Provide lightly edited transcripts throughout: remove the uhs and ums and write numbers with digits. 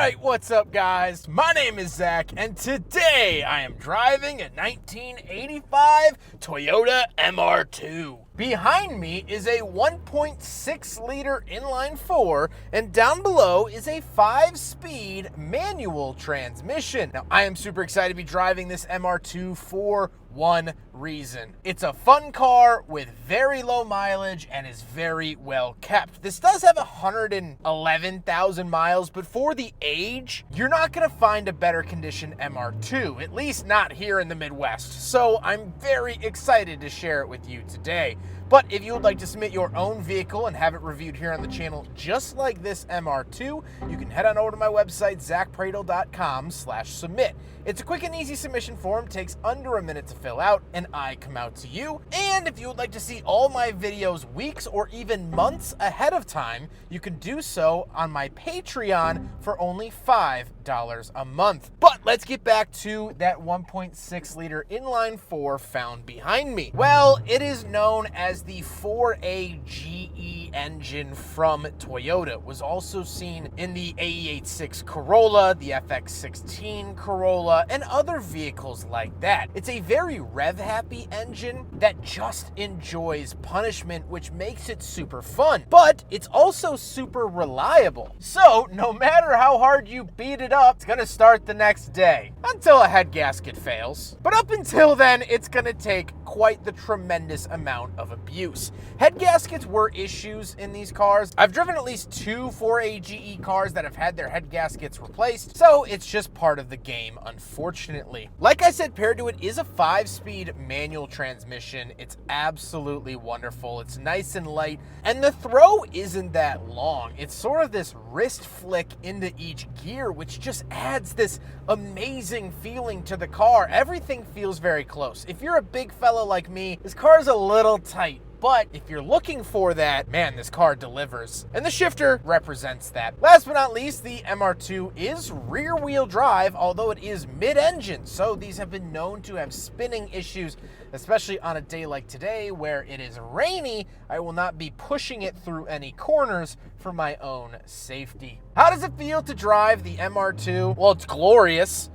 Alright, what's up guys? My name is Zack, and today I am driving a 1985 Toyota MR-2. Behind me is a 1.6 liter inline 4, and down below is a 5-speed manual transmission. Now, I am super excited to be driving this MR-2 for one reason. It's a fun car with very low mileage and is very well kept. This does have 111,000 miles, but for the age, you're not gonna find a better condition MR-2, at least not here in the Midwest. So I'm very excited to share it with you today. But if you would like to submit your own vehicle and have it reviewed here on the channel just like this MR-2, you can head on over to my website, zackpradel.com/submit. It's a quick and easy submission form, takes under a minute to fill out, and I come out to you. And if you would like to see all my videos weeks or even months ahead of time, you can do so on my Patreon for only $5 a month. But let's get back to that 1.6 liter inline 4 found behind me. Well, it is known as the 4AGE engine from Toyota. It was also seen in the AE86 Corolla, the FX16 Corolla, and other vehicles like that. It's a very rev-happy engine that just enjoys punishment, which makes it super fun. But it's also super reliable. So no matter how hard you beat it up, it's gonna start the next day, until a head gasket fails. But up until then, it's gonna take quite the tremendous amount of abuse. Head gaskets were issues in these cars. I've driven at least 2 4AGE cars that have had their head gaskets replaced, so it's just part of the game, unfortunately. Like I said, paired to it is a 5-speed manual transmission. It's absolutely wonderful. It's nice and light, and the throw isn't that long. It's sort of this wrist flick into each gear, which just adds this amazing feeling to the car. Everything feels very close. If you're a big fella like me, this car is a little tight. But if you're looking for that, man, this car delivers. And the shifter represents that. Last but not least, the MR-2 is rear-wheel drive, although it is mid-engine. So these have been known to have spinning issues, especially on a day like today where it is rainy. I will not be pushing it through any corners for my own safety. How does it feel to drive the MR-2? Well, it's glorious.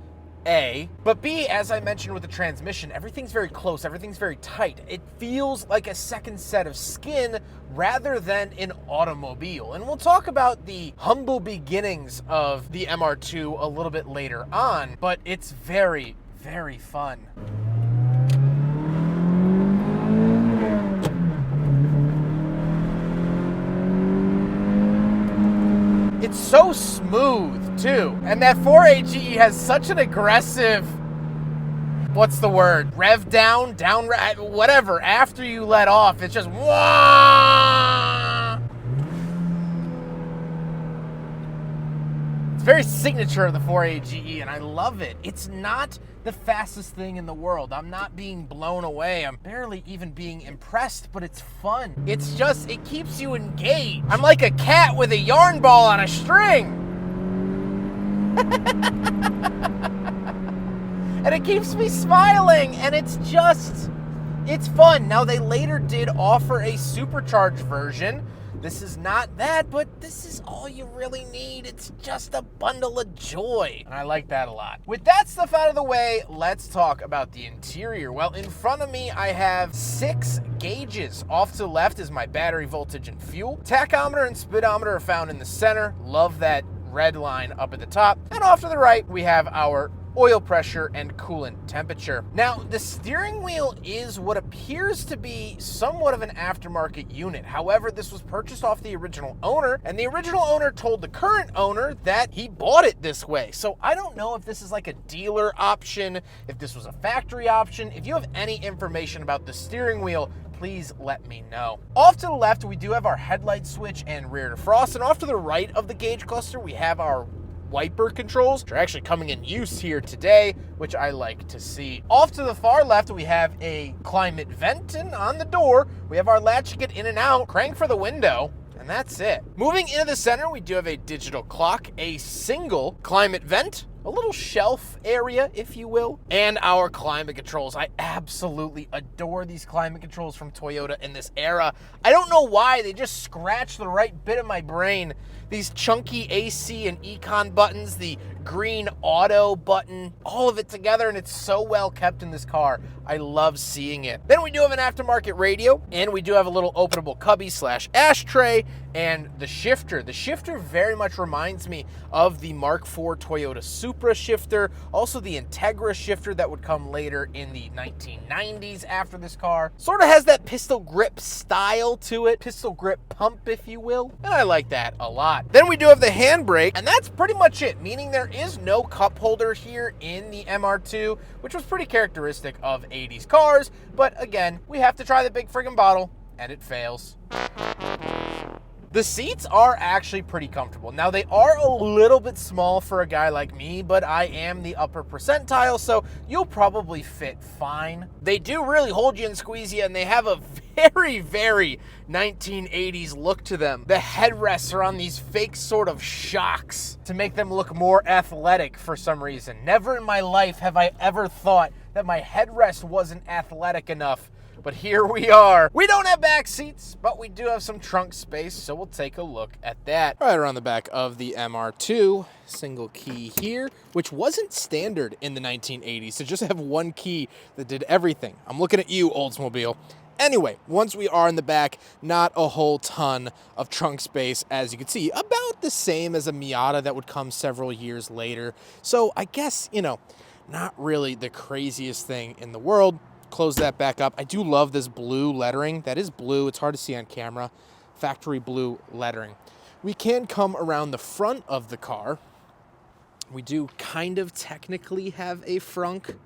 A, but B, as I mentioned with the transmission, everything's very close, everything's very tight. It feels like a second set of skin rather than an automobile. And we'll talk about the humble beginnings of the MR-2 a little bit later on, but it's very, very fun. It's so smooth, too. And that 4AGE has such an aggressive, what's the word? Rev down, whatever. After you let off, it's just wah! It's very signature of the 4AGE, and I love it. It's not the fastest thing in the world. I'm not being blown away. I'm barely even being impressed, but it's fun. It's just, it keeps you engaged. I'm like a cat with a yarn ball on a string. And it keeps me smiling, and it's fun. Now, they later did offer a supercharged version. This is not that, but this is all you really need. It's just a bundle of joy, and I like that a lot. With that stuff out of the way, let's talk about the interior. Well, in front of me, I have 6 gauges. Off to the left is my battery voltage and fuel. Tachometer and speedometer are found in the center. Love that red line up at the top. And off to the right, we have our oil pressure and coolant temperature. Now, the steering wheel is what appears to be somewhat of an aftermarket unit. However, this was purchased off the original owner, and the original owner told the current owner that he bought it this way. So I don't know if this is like a dealer option, if this was a factory option. If you have any information about the steering wheel, please let me know. Off to the left, we do have our headlight switch and rear defrost, and off to the right of the gauge cluster, we have our wiper controls, which are actually coming in use here today, which I like to see. Off to the far left, we have a climate vent, and on the door, we have our latch to get in and out, crank for the window, and that's it. Moving into the center, we do have a digital clock, a single climate vent, a little shelf area, if you will. And our climate controls. I absolutely adore these climate controls from Toyota in this era. I don't know why, they just scratch the right bit of my brain. These chunky AC and econ buttons, the green auto button, all of it together, and it's so well kept in this car. I love seeing it. Then we do have an aftermarket radio, and we do have a little openable cubby / ashtray, and the shifter. The shifter very much reminds me of the Mark IV Toyota Supra shifter, also the Integra shifter that would come later in the 1990s after this car. Sort of has that pistol grip style to it, pistol grip pump, if you will, and I like that a lot. Then we do have the handbrake, and that's pretty much it, meaning there is no cup holder here in the MR2, which was pretty characteristic of 80s cars, but again, we have to try the big friggin' bottle, and it fails. The seats are actually pretty comfortable. Now, they are a little bit small for a guy like me, but I am the upper percentile, so you'll probably fit fine. They do really hold you and squeeze you, and they have a very, very 1980s look to them. The headrests are on these fake sort of shocks to make them look more athletic for some reason. Never in my life have I ever thought that my headrest wasn't athletic enough. But here we are. We don't have back seats, but we do have some trunk space, so we'll take a look at that. Right around the back of the MR2, single key here, which wasn't standard in the 1980s, to just have one key that did everything. I'm looking at you, Oldsmobile. Anyway, once we are in the back, not a whole ton of trunk space, as you can see, about the same as a Miata that would come several years later. So I guess, not really the craziest thing in the world. Close that back up. I do love this blue lettering. That is blue. It's hard to see on camera. Factory blue lettering. We can come around the front of the car. We do kind of technically have a frunk.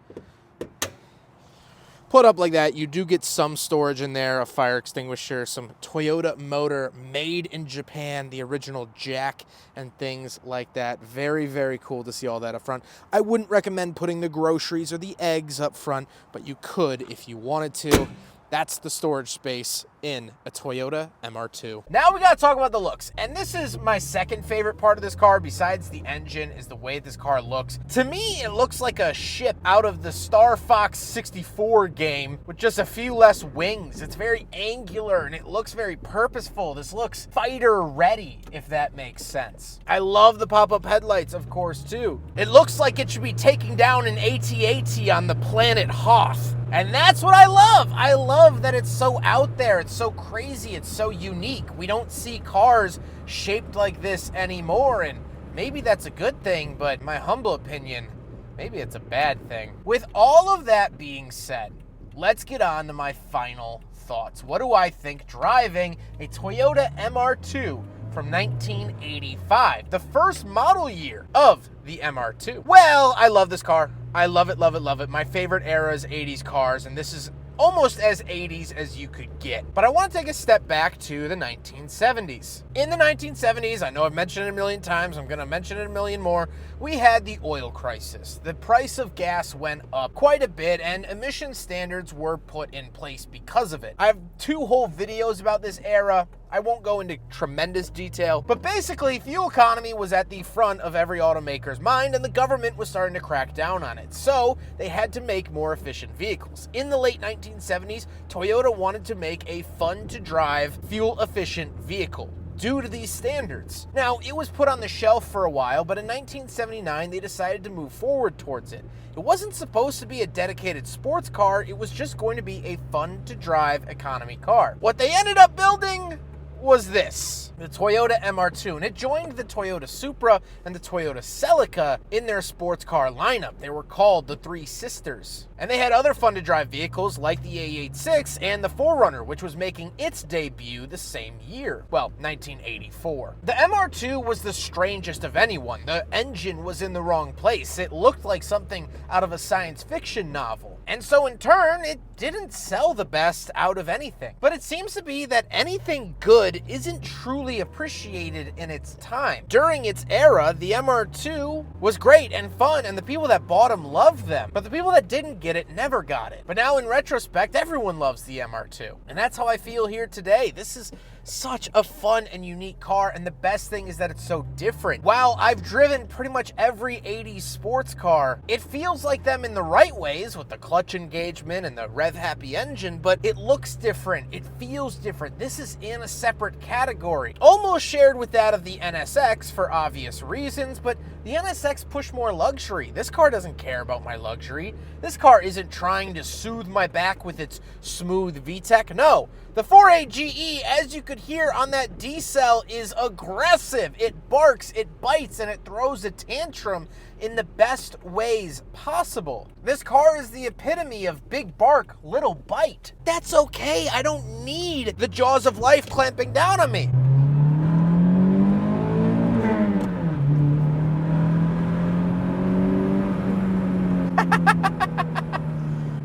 Put up like that, you do get some storage in there, a fire extinguisher, some Toyota motor made in Japan, the original jack and things like that. Very, very cool to see all that up front. I wouldn't recommend putting the groceries or the eggs up front, but you could if you wanted to. That's the storage space in a Toyota MR2. Now we gotta talk about the looks. And this is my second favorite part of this car, besides the engine, is the way this car looks. To me, it looks like a ship out of the Star Fox 64 game with just a few less wings. It's very angular and it looks very purposeful. This looks fighter ready, if that makes sense. I love the pop-up headlights, of course, too. It looks like it should be taking down an AT-AT on the planet Hoth. And that's what I love. I love that it's so out there. It's so crazy. It's so unique. We don't see cars shaped like this anymore. And maybe that's a good thing, but in my humble opinion, maybe it's a bad thing. With all of that being said, let's get on to my final thoughts. What do I think driving a Toyota MR2 from 1985, the first model year of the MR2? Well, I love this car. I love it, love it, love it. My favorite era is 80s cars, and this is almost as 80s as you could get. But I want to take a step back to the 1970s. In the 1970s, I know I've mentioned it a million times, I'm going to mention it a million more, we had the oil crisis. The price of gas went up quite a bit, and emission standards were put in place because of it. I have 2 whole videos about this era. I won't go into tremendous detail, but basically fuel economy was at the front of every automaker's mind, and the government was starting to crack down on it. So they had to make more efficient vehicles. In the late 1970s, Toyota wanted to make a fun-to-drive, fuel-efficient vehicle due to these standards. Now, it was put on the shelf for a while, but in 1979, they decided to move forward towards it. It wasn't supposed to be a dedicated sports car, it was just going to be a fun-to-drive economy car. What they ended up building was this, the Toyota MR2, and it joined the Toyota Supra and the Toyota Celica in their sports car lineup. They were called the Three Sisters. And they had other fun-to-drive vehicles like the A86 and the 4Runner, which was making its debut the same year, well, 1984. The MR2 was the strangest of anyone. The engine was in the wrong place. It looked like something out of a science fiction novel. And so in turn, it didn't sell the best out of anything. But it seems to be that anything good isn't truly appreciated in its time. During its era, the MR2 was great and fun, and the people that bought them loved them. But the people that didn't get it never got it. But now in retrospect, everyone loves the MR2. And that's how I feel here today. This is such a fun and unique car, and the best thing is that it's so different. While I've driven pretty much every 80s sports car, it feels like them in the right ways with the clutch engagement and the rev-happy engine, but it looks different, it feels different. This is in a separate category, almost shared with that of the NSX for obvious reasons, but the NSX pushed more luxury. This car doesn't care about my luxury. This car isn't trying to soothe my back with its smooth VTEC. No, the 4AGE, as you could hear on that D-cell, is aggressive. It barks, it bites, and it throws a tantrum in the best ways possible. This car is the epitome of big bark, little bite. That's okay. I don't need the jaws of life clamping down on me.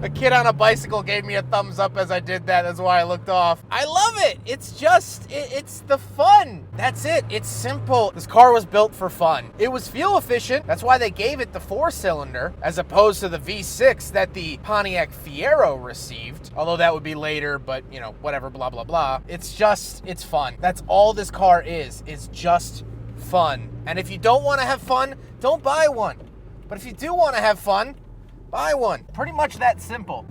A kid on a bicycle gave me a thumbs up as I did that. That's why I looked off. I love it. It's just, it's the fun. That's it. It's simple. This car was built for fun. It was fuel efficient. That's why they gave it the 4-cylinder as opposed to the V6 that the Pontiac Fiero received. Although that would be later, but you know, whatever, blah, blah, blah. It's just, it's fun. That's all this car is. It's just fun. And if you don't want to have fun, don't buy one. But if you do want to have fun, buy one. Pretty much that simple.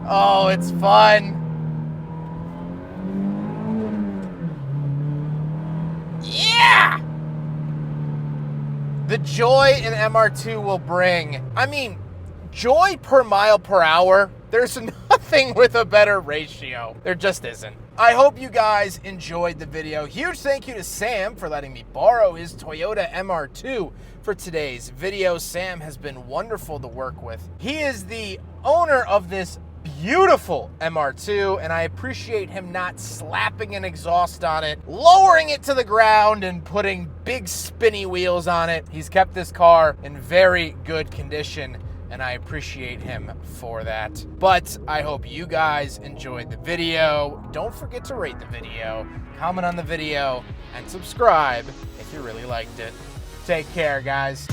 Oh, it's fun. Yeah! The joy an MR-2 will bring. I mean, joy per mile per hour, there's nothing with a better ratio. There just isn't. I hope you guys enjoyed the video. Huge thank you to Sam for letting me borrow his Toyota MR-2 for today's video. Sam has been wonderful to work with. He is the owner of this beautiful MR-2, and I appreciate him not slapping an exhaust on it, lowering it to the ground, and putting big spinny wheels on it. He's kept this car in very good condition, and I appreciate him for that. But I hope you guys enjoyed the video. Don't forget to rate the video, comment on the video, and subscribe if you really liked it. Take care, guys.